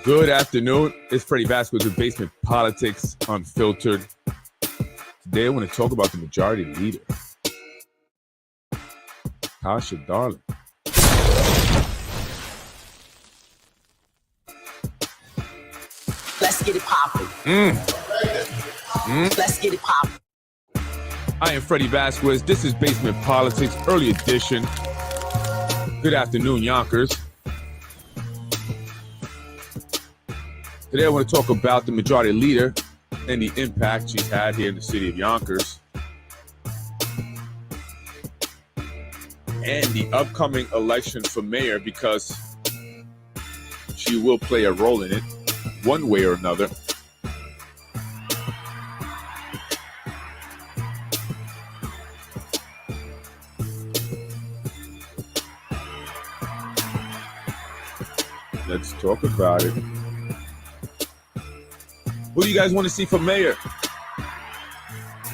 Good afternoon. It's Freddy Vazquez with Basement Politics Unfiltered. Today I want to talk about the majority leader, Tasha, darling. Let's get it popping. Let's get it popping. I am Freddy Vazquez. This is Basement Politics, early edition. Good afternoon, Yonkers. Today I want to talk about the majority leader and the impact she's had here in the city of Yonkers and the upcoming election for mayor, because she will play a role in it one way or another. Let's talk about it. Who do you guys want to see for mayor?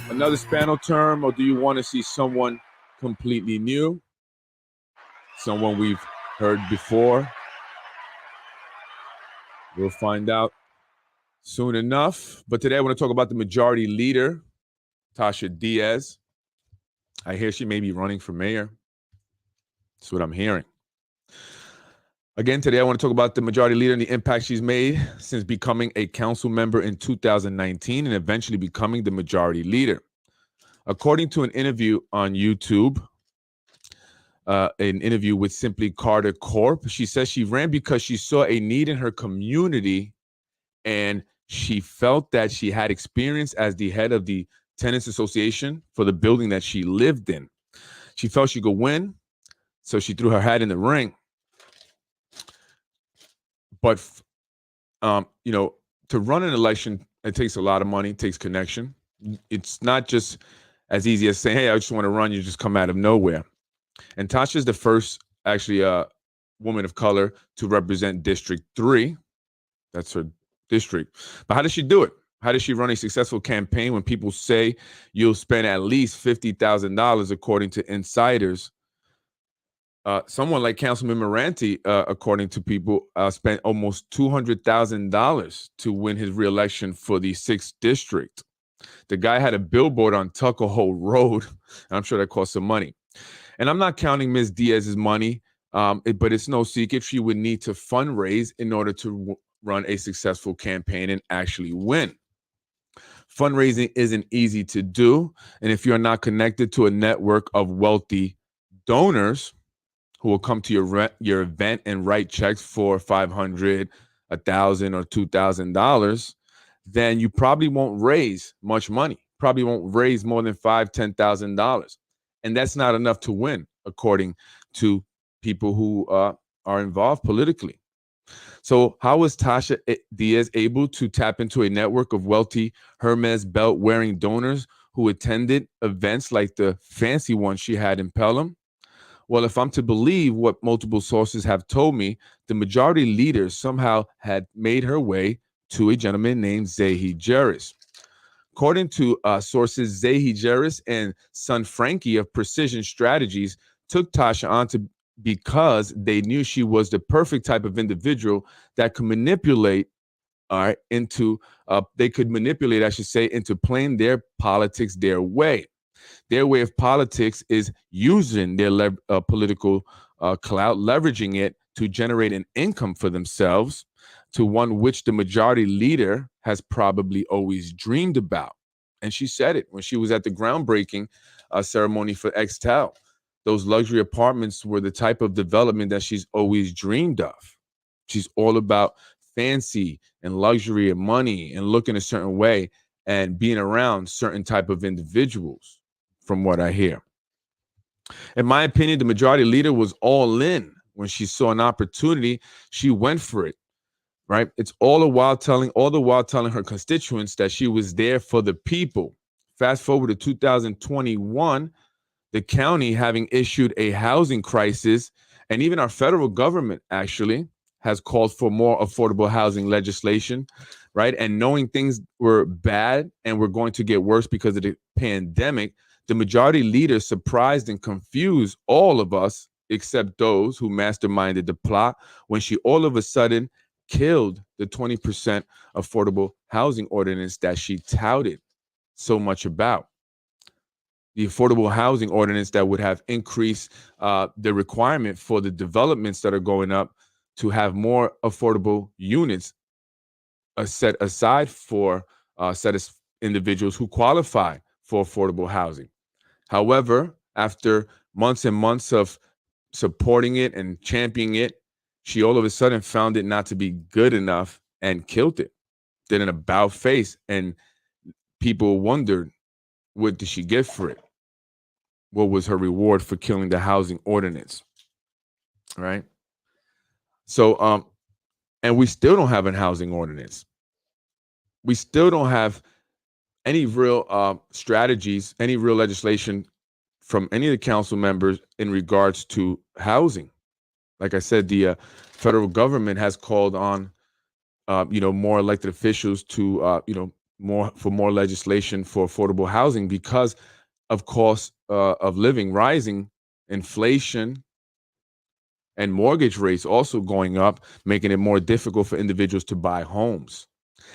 Another Spanish term, or do you want to see someone completely new? Someone we've heard before? We'll find out soon enough. But today I want to talk about the majority leader, Tasha Diaz. I hear she may be running for mayor. That's what I'm hearing. Again, today I want to talk about the majority leader and the impact she's made since becoming a council member in 2019 and eventually becoming the majority leader. According to an interview on YouTube, an interview with Simply Carter Corp., she says she ran because she saw a need in her community and she felt that she had experience as the head of the Tenants Association for the building that she lived in. She felt she could win, so she threw her hat in the ring. But, to run an election, it takes a lot of money, it takes connection. It's not just as easy as saying, hey, I just want to run, you just come out of nowhere. And Tasha is the first, actually, woman of color to represent District 3. That's her district. But how does she do it? How does she run a successful campaign when people say you'll spend at least $50,000 according to insiders? Someone like Councilman Moranti, according to people, spent almost $200,000 to win his reelection for the 6th district. The guy had a billboard on Tucker Hole Road, and I'm sure that cost some money. And I'm not counting Ms. Diaz's money, but it's no secret she would need to fundraise in order to run a successful campaign and actually win. Fundraising isn't easy to do, and if you're not connected to a network of wealthy donors who will come to your event and write checks for $500, $1,000, or $2,000, then you probably won't raise much money. Probably won't raise more than $5,000, $10,000, and that's not enough to win, according to people who are involved politically. So, how was Tasha Diaz able to tap into a network of wealthy Hermes belt-wearing donors who attended events like the fancy one she had in Pelham? Well, if I'm to believe what multiple sources have told me, the majority leader somehow had made her way to a gentleman named Zahi Jeris. According to sources, Zahi Jeris and son Frankie of Precision Strategies took Tasha on because they knew she was the perfect type of individual that could manipulate into playing their politics their way. Their way of politics is using their political clout, leveraging it to generate an income for themselves, to one which the majority leader has probably always dreamed about. And she said it when she was at the groundbreaking ceremony for Extel. Those luxury apartments were the type of development that she's always dreamed of. She's all about fancy and luxury and money and looking a certain way and being around certain type of individuals, from what I hear. In my opinion, the majority leader was all in. When she saw an opportunity, she went for it, right? It's all the while telling her constituents that she was there for the people. Fast forward to 2021, the county having issued a housing crisis, and even our federal government actually has called for more affordable housing legislation, right? And knowing things were bad and were going to get worse because of the pandemic, the majority leader surprised and confused all of us except those who masterminded the plot when she all of a sudden killed the 20% affordable housing ordinance that she touted so much about. The affordable housing ordinance that would have increased the requirement for the developments that are going up to have more affordable units set aside for individuals who qualify for affordable housing. However, after months and months of supporting it and championing it, she all of a sudden found it not to be good enough and killed it. Did an about face, and people wondered, what did she get for it? What was her reward for killing the housing ordinance? Right? So, and we still don't have a housing ordinance. We still don't have any real strategies, any real legislation from any of the council members in regards to housing. Like I said, the federal government has called on, more elected officials to, more legislation for affordable housing because of cost of living rising, inflation, and mortgage rates also going up, making it more difficult for individuals to buy homes.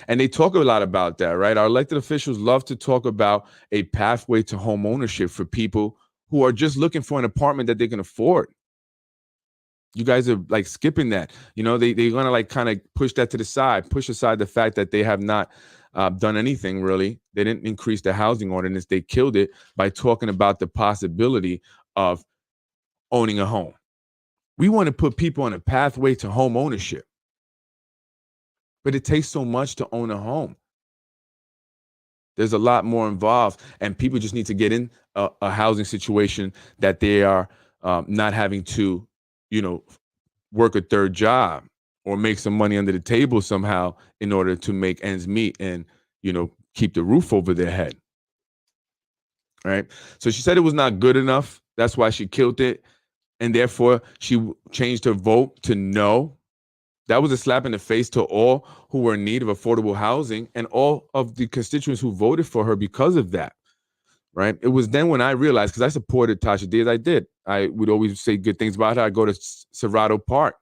And they talk a lot about that, right? Our elected officials love to talk about a pathway to home ownership for people who are just looking for an apartment that they can afford. You guys are like skipping that. They're going to like kind of push that to the side, push aside the fact that they have not done anything really. They didn't increase the housing ordinance. They killed it by talking about the possibility of owning a home. We want to put people on a pathway to home ownership. But it takes so much to own a home. There's a lot more involved, and people just need to get in a housing situation that they are not having to, work a third job or make some money under the table somehow in order to make ends meet and, keep the roof over their head. Right? So she said it was not good enough. That's why she killed it. And therefore, she changed her vote to no. That was a slap in the face to all who were in need of affordable housing and all of the constituents who voted for her because of that, right? It was then when I realized, because I supported Tasha Diaz, I did. I would always say good things about her. I'd go to Cerrado Park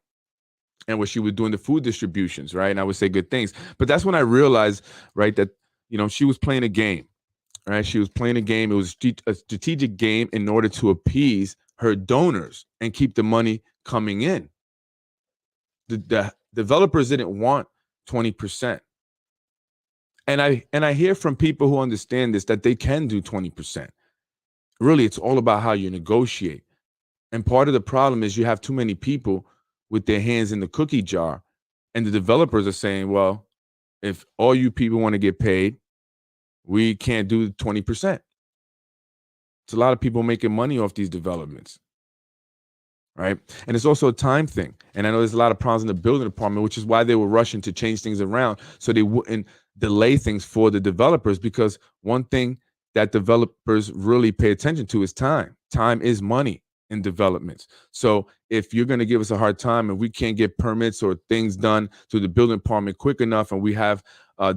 and where she was doing the food distributions, right? And I would say good things. But that's when I realized, right, that, she was playing a game, right? She was playing a game. It was a strategic game in order to appease her donors and keep the money coming in. The developers didn't want 20%. And I hear from people who understand this that they can do 20%. Really, it's all about how you negotiate. And part of the problem is you have too many people with their hands in the cookie jar. And the developers are saying, well, if all you people want to get paid, we can't do 20%. It's a lot of people making money off these developments. Right. And it's also a time thing. And I know there's a lot of problems in the building department, which is why they were rushing to change things around so they wouldn't delay things for the developers, because one thing that developers really pay attention to is time. Time is money in developments. So if you're going to give us a hard time and we can't get permits or things done to the building department quick enough and we have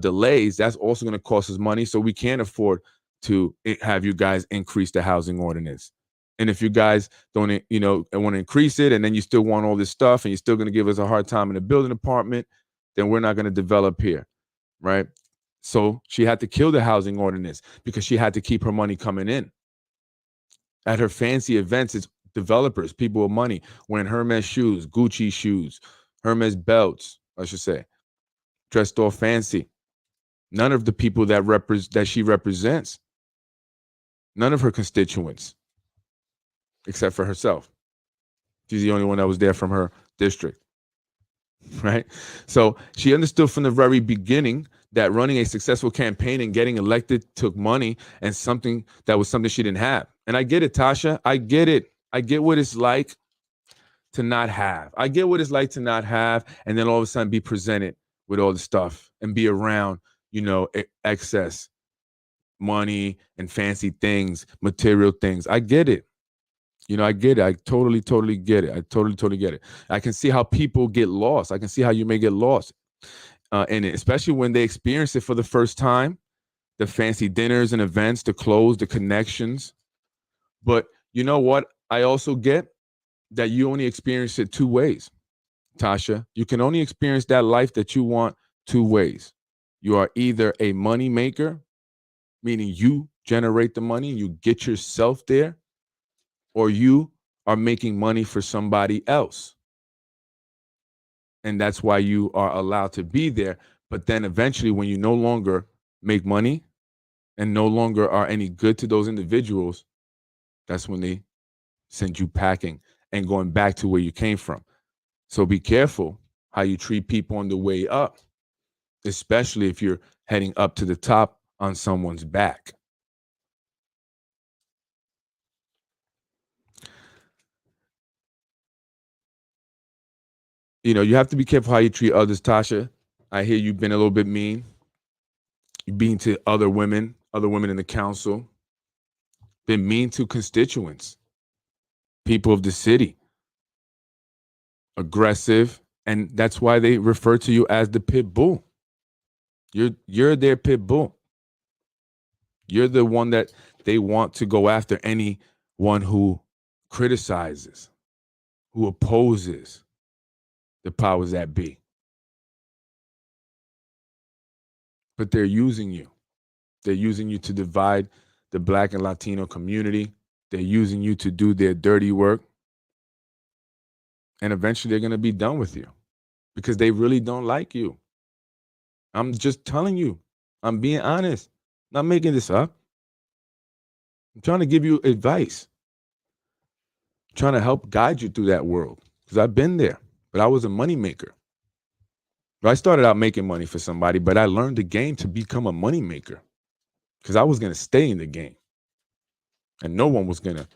delays, that's also going to cost us money. So we can't afford to have you guys increase the housing ordinance. And if you guys don't, want to increase it and then you still want all this stuff and you're still going to give us a hard time in the building department, then we're not going to develop here, right? So she had to kill the housing ordinance because she had to keep her money coming in. At her fancy events, it's developers, people with money, wearing Hermes shoes, Gucci shoes, Hermes belts, I should say, dressed all fancy. None of the people that she represents, none of her constituents, except for herself. She's the only one that was there from her district, right? So she understood from the very beginning that running a successful campaign and getting elected took money and something she didn't have. And I get it, Tasha. I get it. I get what it's like to not have. I get what it's like to not have and then all of a sudden be presented with all the stuff and be around, excess money and fancy things, material things. I get it. I get it. I totally get it. I totally get it. I can see how people get lost. I can see how you may get lost in it, especially when they experience it for the first time, the fancy dinners and events, the clothes, the connections. But you know what? I also get that you only experience it two ways. Tasha, you can only experience that life that you want two ways. You are either a money maker, meaning you generate the money, you get yourself there, or you are making money for somebody else. And that's why you are allowed to be there. But then eventually, when you no longer make money and no longer are any good to those individuals, that's when they send you packing and going back to where you came from. So be careful how you treat people on the way up, especially if you're heading up to the top on someone's back. You know, you have to be careful how you treat others, Tasha. I hear you've been a little bit mean. You've been to other women in the council, been mean to constituents, people of the city, aggressive, and that's why they refer to you as the pit bull. You're their pit bull. You're the one that they want to go after, anyone who criticizes, who opposes the powers that be. But they're using you. They're using you to divide the Black and Latino community. They're using you to do their dirty work. And eventually they're going to be done with you because they really don't like you. I'm just telling you. I'm being honest. Not making this up. I'm trying to give you advice. I'm trying to help guide you through that world because I've been there, but I was a money maker. I started out making money for somebody, but I learned the game to become a money maker because I was going to stay in the game. And no one was going to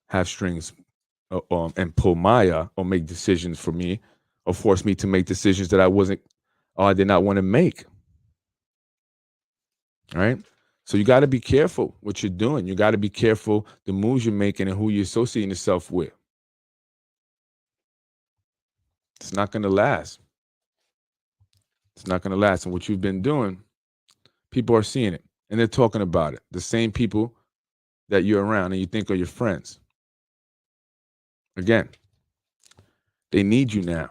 have strings and pull my or make decisions for me or force me to make decisions that I did not want to make. All right. So you got to be careful what you're doing. You got to be careful the moves you're making and who you're associating yourself with. It's not going to last. It's not going to last. And what you've been doing, people are seeing it and they're talking about it. The same people that you're around and you think are your friends. Again, they need you now.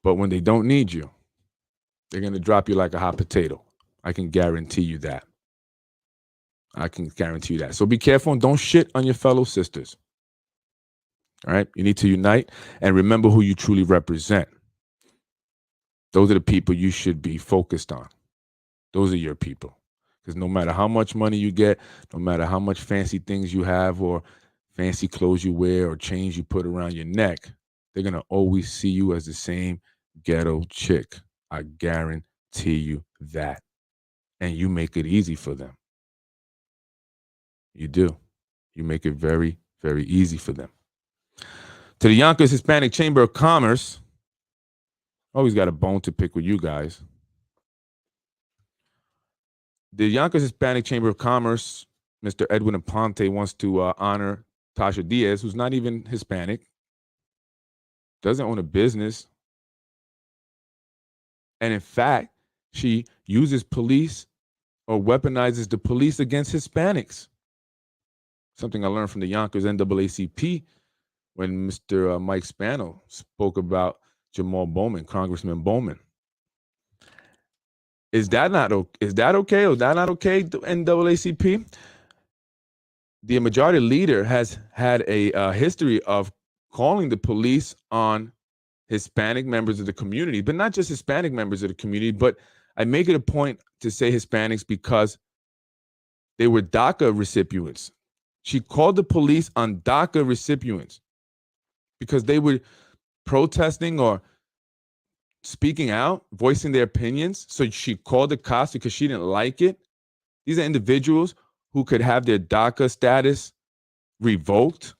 But when they don't need you, they're going to drop you like a hot potato. I can guarantee you that. I can guarantee you that. So be careful and don't shit on your fellow sisters. All right? You need to unite and remember who you truly represent. Those are the people you should be focused on. Those are your people. Because no matter how much money you get, no matter how much fancy things you have or fancy clothes you wear or chains you put around your neck, they're going to always see you as the same ghetto chick. I guarantee you that. And you make it easy for them. You do. You make it very, very easy for them. To the Yonkers Hispanic Chamber of Commerce, always got a bone to pick with you guys. The Yonkers Hispanic Chamber of Commerce, Mr. Edwin Aponte, wants to honor Tasha Diaz, who's not even Hispanic, doesn't own a business. And in fact, she uses police or weaponizes the police against Hispanics. Something I learned from the Yonkers NAACP when Mr. Mike Spano spoke about Jamal Bowman, Congressman Bowman. Is that okay? Or is that not okay, the NAACP? The majority leader has had a history of calling the police on Hispanic members of the community, but not just Hispanic members of the community, but I make it a point to say Hispanics because they were DACA recipients. She called the police on DACA recipients because they were protesting or speaking out, voicing their opinions. So she called the cops because she didn't like it. These are individuals who could have their DACA status revoked.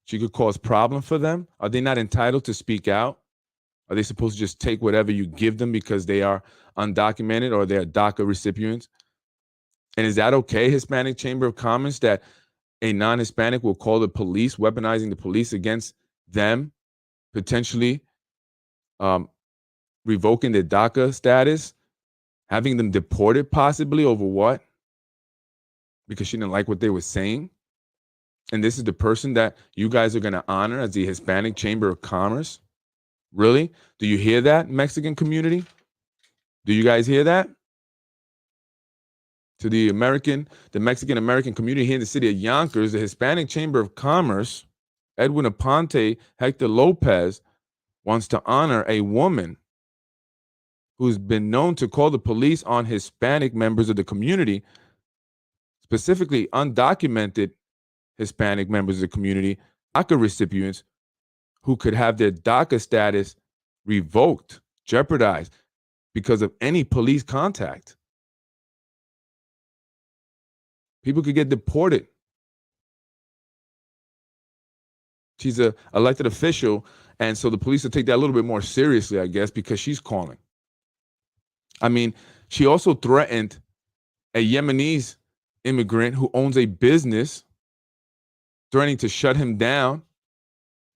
She could cause problem for them. Are they not entitled to speak out? Are they supposed to just take whatever you give them because they are undocumented or they're DACA recipients? And is that okay, Hispanic Chamber of Commerce, that a non-Hispanic will call the police, weaponizing the police against them, potentially revoking their DACA status, having them deported possibly over what? Because she didn't like what they were saying? And this is the person that you guys are going to honor as the Hispanic Chamber of Commerce? Really? Do you hear that, Mexican community? Do you guys hear that? To the Mexican American community here in the city of Yonkers, the Hispanic Chamber of Commerce, Edwin Aponte, Hector Lopez, wants to honor a woman who's been known to call the police on Hispanic members of the community, specifically undocumented Hispanic members of the community, DACA recipients who could have their DACA status revoked, jeopardized because of any police contact. People could get deported. She's an elected official, and so the police will take that a little bit more seriously, I guess, because she's calling. I mean, she also threatened a Yemenese immigrant who owns a business, threatening to shut him down,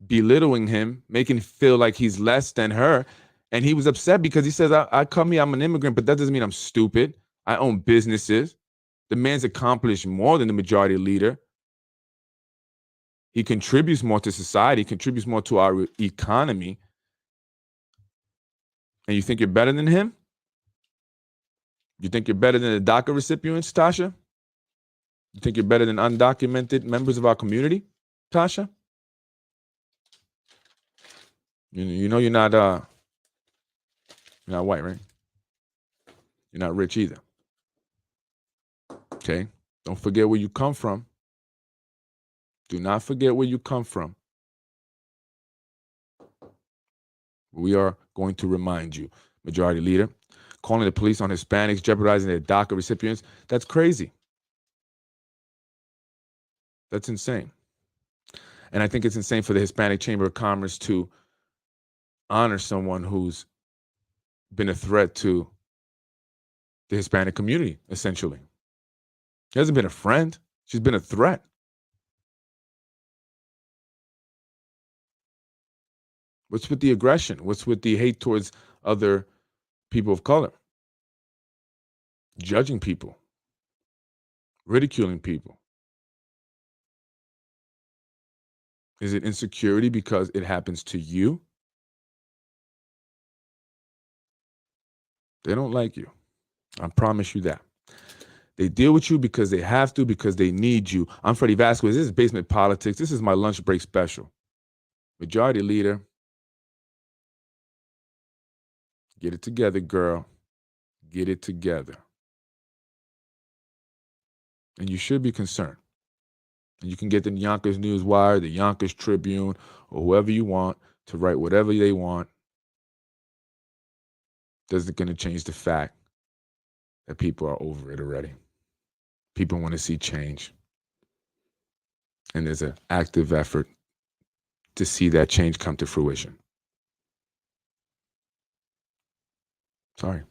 belittling him, making him feel like he's less than her. And he was upset because he says, I come here, I'm an immigrant, but that doesn't mean I'm stupid. I own businesses. The man's accomplished more than the majority leader. He contributes more to society, contributes more to our economy. And you think you're better than him? You think you're better than the DACA recipients, Tasha? You think you're better than undocumented members of our community, Tasha? You know you're not white, right? You're not rich either. Okay? Don't forget where you come from. Do not forget where you come from. We are going to remind you, Majority Leader, calling the police on Hispanics, jeopardizing their DACA recipients. That's crazy. That's insane. And I think it's insane for the Hispanic Chamber of Commerce to honor someone who's been a threat to the Hispanic community, essentially. She hasn't been a friend. She's been a threat. What's with the aggression? What's with the hate towards other people of color? Judging people, ridiculing people. Is it insecurity because it happens to you? They don't like you. I promise you that. They deal with you because they have to, because they need you. I'm Freddy Vazquez. This is Basement Politics. This is my lunch break special. Majority Leader, get it together, girl. Get it together. And you should be concerned. And you can get the Yonkers News Wire, the Yonkers Tribune, or whoever you want to write whatever they want. Doesn't going to change the fact that people are over it already. People want to see change. And there's an active effort to see that change come to fruition. Sorry.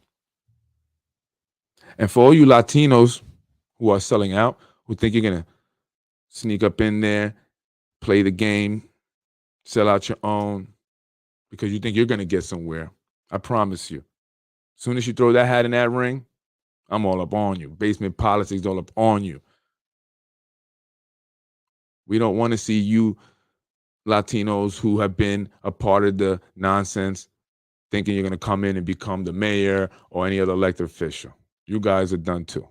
And for all you Latinos who are selling out, who think you're going to sneak up in there, play the game, sell out your own, because you think you're going to get somewhere, I promise you. As soon as you throw that hat in that ring, I'm all up on you. Basement Politics all up on you. We don't want to see you Latinos who have been a part of the nonsense thinking you're going to come in and become the mayor or any other elected official. You guys are done too.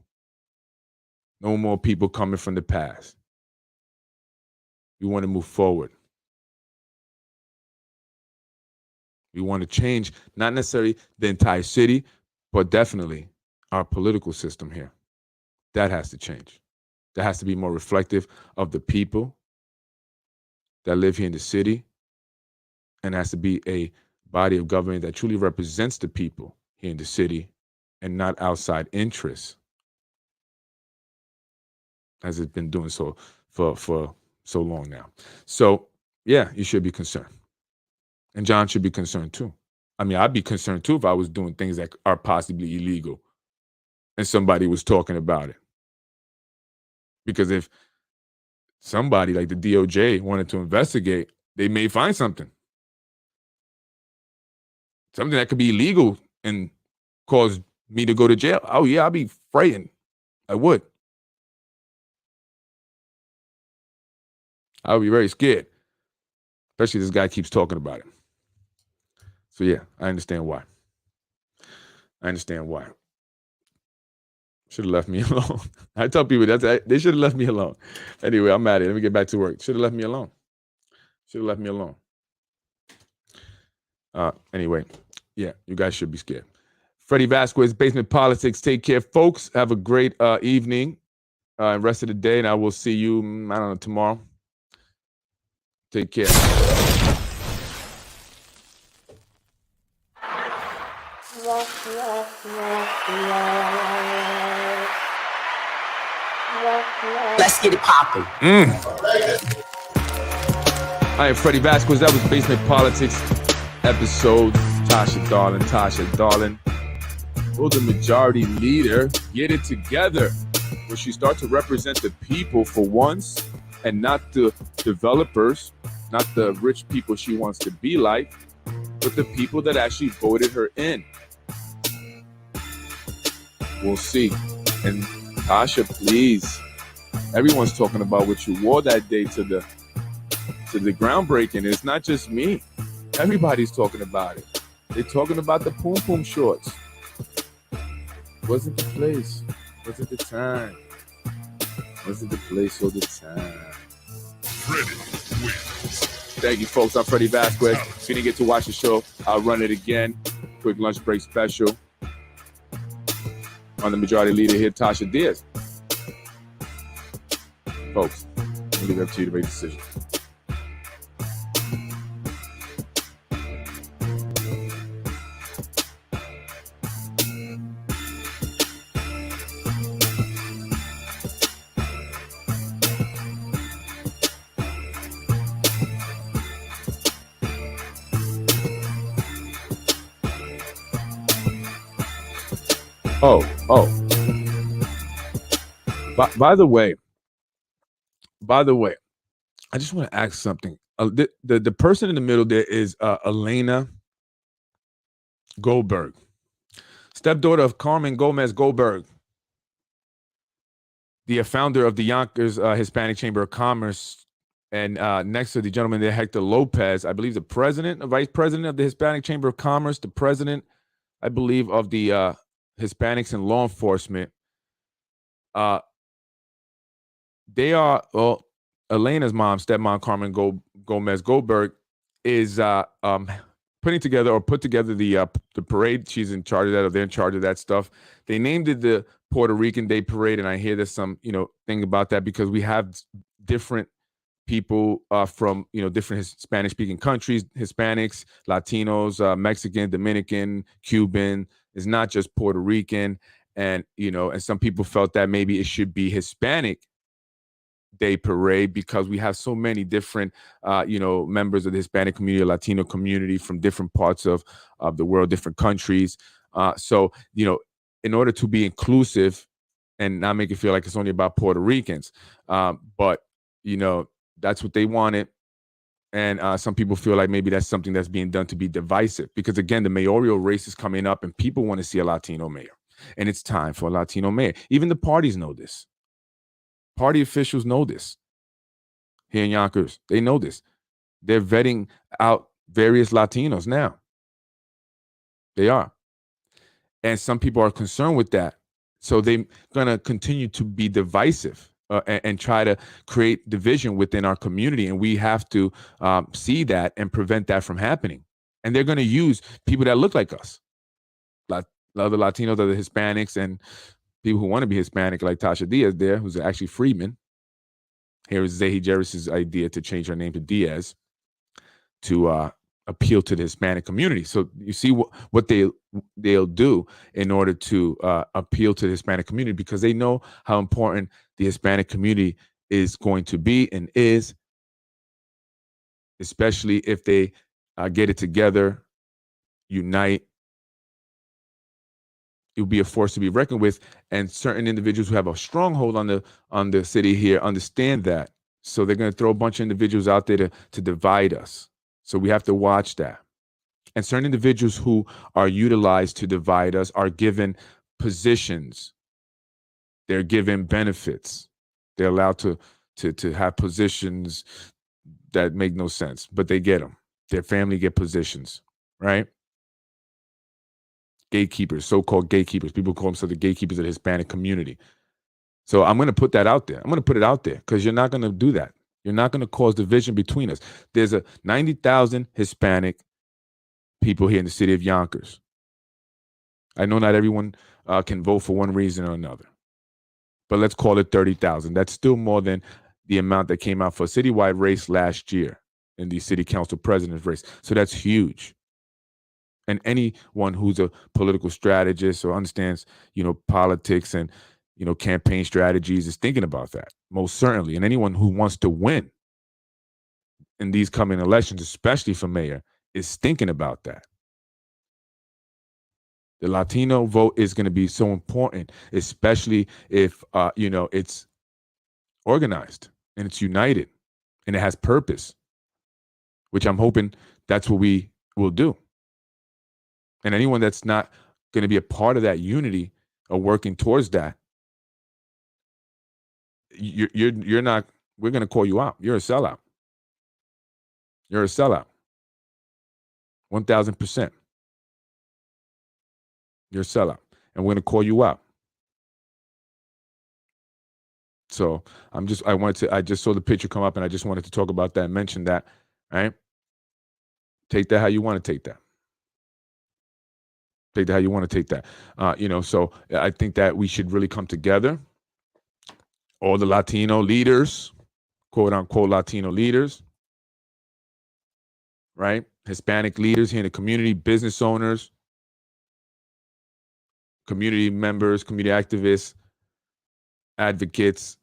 No more people coming from the past. We want to move forward. We want to change, not necessarily the entire city, but definitely our political system here. That has to change. That has to be more reflective of the people that live here in the city, and has to be a body of government that truly represents the people here in the city and not outside interests, as it's been doing so for so long now. So, yeah, you should be concerned. And John should be concerned too. I mean, I'd be concerned too if I was doing things that are possibly illegal and somebody was talking about it. Because if somebody like the DOJ wanted to investigate, they may find something. Something that could be illegal and cause me to go to jail. Oh, yeah, I'd be frightened. I would. I would be very scared. Especially this guy keeps talking about it. So yeah, I understand why. Should have left me alone. I tell people they should have left me alone. Anyway, I'm at it. Let me get back to work. Should have left me alone. Anyway, yeah, you guys should be scared. Freddy Vazquez, Basement Politics. Take care, folks. Have a great evening and rest of the day, and I will see you, I don't know, tomorrow. Take care. Let's get it popping. All right, Freddy Vazquez. That was Basement Politics episode. Tasha, darling. Will the majority leader get it together? Will she start to represent the people for once and not the developers, not the rich people she wants to be like, but the people that actually voted her in? We'll see. And Tasha, please. Everyone's talking about what you wore that day to the groundbreaking. It's not just me. Everybody's talking about it. They're talking about the poom poom shorts. Wasn't the place. Wasn't the time. Wasn't the place or the time. Freddy wins. Thank you, folks. I'm Freddy Vazquez. If you didn't get to watch the show, I'll run it again. Quick lunch break special. On the majority leader here, Tasha Diaz. Folks, I'll leave it up to you to make a decision. By the way, I just want to ask something. The person in the middle there is Elena Goldberg, stepdaughter of Carmen Gomez Goldberg, the founder of the Yonkers Hispanic Chamber of Commerce, and next to the gentleman there, Hector Lopez, I believe the president, vice president of the Hispanic Chamber of Commerce, the president, I believe, of the Hispanics in law enforcement. They are, well, Elena's mom, stepmom, Carmen Gomez Goldberg, is put together the parade. She's in charge of that, or they're in charge of that stuff. They named it the Puerto Rican Day Parade, and I hear there's some, thing about that because we have different people from, different Spanish-speaking countries, Hispanics, Latinos, Mexican, Dominican, Cuban. It's not just Puerto Rican, and and some people felt that maybe it should be Hispanic Day Parade because we have so many different, members of the Hispanic community, Latino community from different parts of the world, different countries. So, in order to be inclusive and not make it feel like it's only about Puerto Ricans, but, that's what they wanted. And some people feel like maybe that's something that's being done to be divisive because, again, the mayoral race is coming up and people want to see a Latino mayor. And it's time for a Latino mayor. Even the parties know this. Party officials know this. Here in Yonkers, they know this. They're vetting out various Latinos now. They are. And some people are concerned with that. So they're going to continue to be divisive and try to create division within our community. And we have to see that and prevent that from happening. And they're going to use people that look like us, other Latinos, other Hispanics, and people who want to be Hispanic, like Tasha Diaz there, who's actually Freeman. Here is Zahi Jerris's idea to change her name to Diaz to appeal to the Hispanic community. So you see what they'll do in order to appeal to the Hispanic community because they know how important the Hispanic community is going to be and is, especially if they get it together, unite. It will be a force to be reckoned with, and certain individuals who have a stronghold on the city here understand that. So they're going to throw a bunch of individuals out there to divide us. So we have to watch that. And certain individuals who are utilized to divide us are given positions. They're given benefits. They're allowed to to have positions that make no sense, but they get them. Their family get positions, right? Gatekeepers, so-called gatekeepers. People call themselves the gatekeepers of the Hispanic community. So I'm going to put that out there. I'm going to put it out there because you're not going to do that. You're not going to cause division between us. There's a 90,000 Hispanic people here in the city of Yonkers. I know not everyone can vote for one reason or another, but let's call it 30,000. That's still more than the amount that came out for a citywide race last year in the city council president's race. So that's huge. And anyone who's a political strategist or understands, politics and, campaign strategies is thinking about that, most certainly. And anyone who wants to win in these coming elections, especially for mayor, is thinking about that. The Latino vote is going to be so important, especially if, it's organized and it's united and it has purpose, which I'm hoping that's what we will do. And anyone that's not going to be a part of that unity or working towards that, you're not, we're going to call you out. You're a sellout. You're a sellout. 1,000%. You're a sellout. And we're going to call you out. So I just saw the picture come up and I just wanted to talk about that and mention that, right? Take that how you want to take that. Take that how you want to take that. So I think that we should really come together. All the Latino leaders, quote unquote Latino leaders, right? Hispanic leaders here in the community, business owners, community members, community activists, advocates,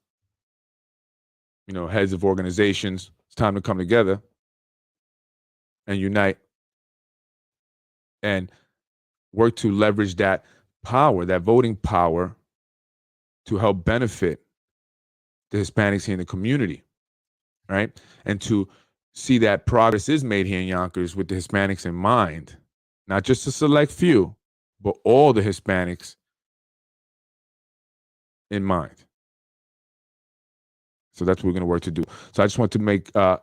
heads of organizations. It's time to come together and unite and work to leverage that power, that voting power, to help benefit the Hispanics here in the community, right? And to see that progress is made here in Yonkers with the Hispanics in mind, not just a select few, but all the Hispanics in mind. So that's what we're going to work to do. So I just want to make, there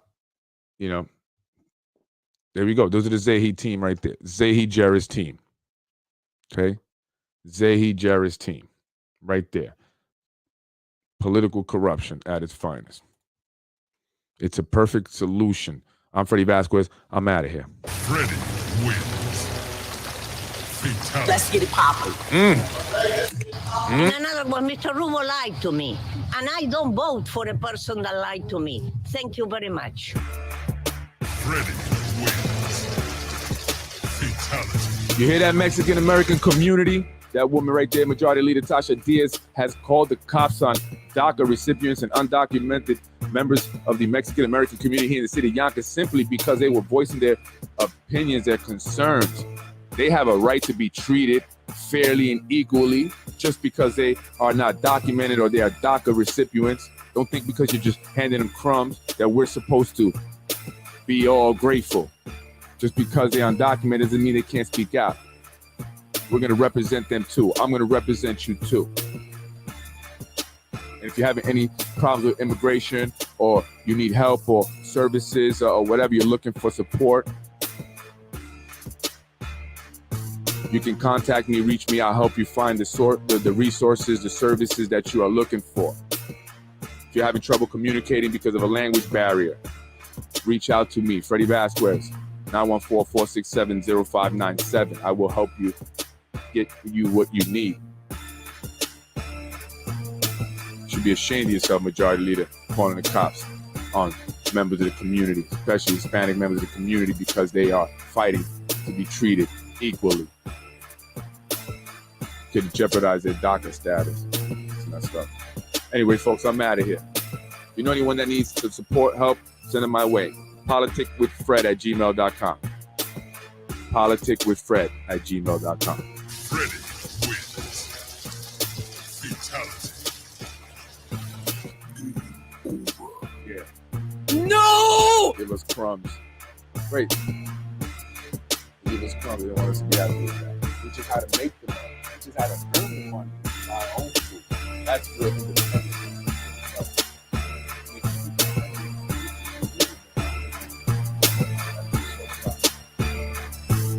we go. Those are the Zahi team right there. Zahi Jarrett's team. Okay? Zahi Jarrett's team right there. Political corruption at its finest. It's a perfect solution. I'm Freddy Vazquez. I'm out of here. Freddy wins. Fatality. Let's get it popping. And another one, Mr. Rubo lied to me. And I don't vote for a person that lied to me. Thank you very much. Freddy wins. Fatality. You hear that, Mexican American community? That woman right there, Majority Leader Tasha Diaz, has called the cops on DACA recipients and undocumented members of the Mexican American community here in the city of Yonkers simply because they were voicing their opinions, their concerns. They have a right to be treated fairly and equally just because they are not documented or they are DACA recipients. Don't think because you're just handing them crumbs that we're supposed to be all grateful. Just because they're undocumented doesn't mean they can't speak out. We're going to represent them too. I'm going to represent you too. And if you're having any problems with immigration or you need help or services or whatever, you're looking for support, you can contact me, reach me. I'll help you find the resources, the services that you are looking for. If you're having trouble communicating because of a language barrier, reach out to me, Freddy Vazquez, 914-467-0597. I will help you get you what you need. You should be ashamed of yourself, Majority Leader, calling the cops on members of the community, especially Hispanic members of the community, because they are fighting to be treated equally. Could jeopardize their DACA status. It's messed up. Anyway, folks, I'm out of here. You know anyone that needs the support, help, send them my way. politicwithfred@gmail.com. politicwithfred@gmail.com. Freddy wins. Fatality. Yeah. No! Give us crumbs. Great. Give us crumbs. They don't want us to be out of this. We just how to make the money. We just how to earn the money by our own food. That's real independence.